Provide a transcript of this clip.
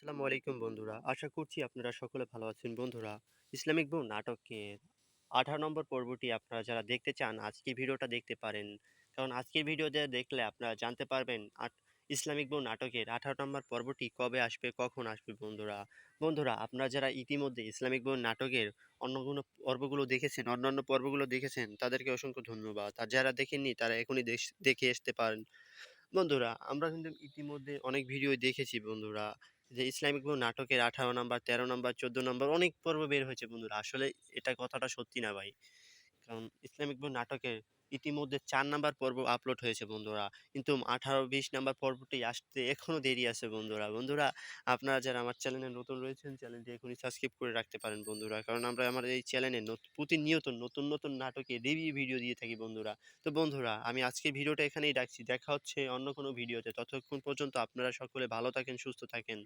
আসসালামু আলাইকুম বন্ধুরা। আশা করছি আপনারা সকলে ভালো আছেন বন্ধুরা। ইসলামিক বউ নাটকের ১৮ নম্বর পর্বটি আপনারা যারা দেখতে চান আজকের ভিডিওটা দেখতে পারেন। কারণ আজকের ভিডিওতে দেখলে আপনারা জানতে পারবেন ইসলামিক বউ নাটকের ১৮ নম্বর পর্বটি কবে আসবে, কখন আসবে বন্ধুরা। বন্ধুরা আপনারা যারা ইতিমধ্যে ইসলামিক বউ নাটকের অন্যান্য পর্বগুলো দেখেছেন তাদেরকে অসংখ্য ধন্যবাদ। আর যারা দেখেননি তারা এখনই দেখে আসতে পারেন। বন্ধুরা আমরা কিন্তু ইতিমধ্যে অনেক ভিডিও দেখেছি বন্ধুরা যে ইসলামিক নাটকের ১৮ নাম্বার ১৩ নাম্বার ১৪ নাম্বার অনেক পর্ব বের হয়েছে বন্ধুরা। আসলে এটা কথাটা সত্যি না ভাই। কারণ ইসলামিক নাটকের ইতিমধ্যে ৪ নাম্বার পর্ব আপলোড হয়েছে বন্ধুরা। কিন্তু ১৮-২০ নাম্বার পর্বটি আসতে এখনো দেরি আছে বন্ধুরা। বন্ধুরা আপনারা যারা আমার চ্যানেলে নতুন রয়েছেন চ্যানেলটি এখনই সাবস্ক্রাইব করে রাখতে পারেন বন্ধুরা। কারণ আমরা আমার এই চ্যানেলে প্রতিনিয়ত নতুন নাটকের রিভিউ ভিডিও দিয়ে থাকি বন্ধুরা। তো বন্ধুরা আমি আজকের ভিডিওটা এখানেই রাখছি। দেখা হচ্ছে অন্য কোনো ভিডিওতে। ততক্ষণ পর্যন্ত আপনারা সকলে ভালো থাকেন, সুস্থ থাকেন।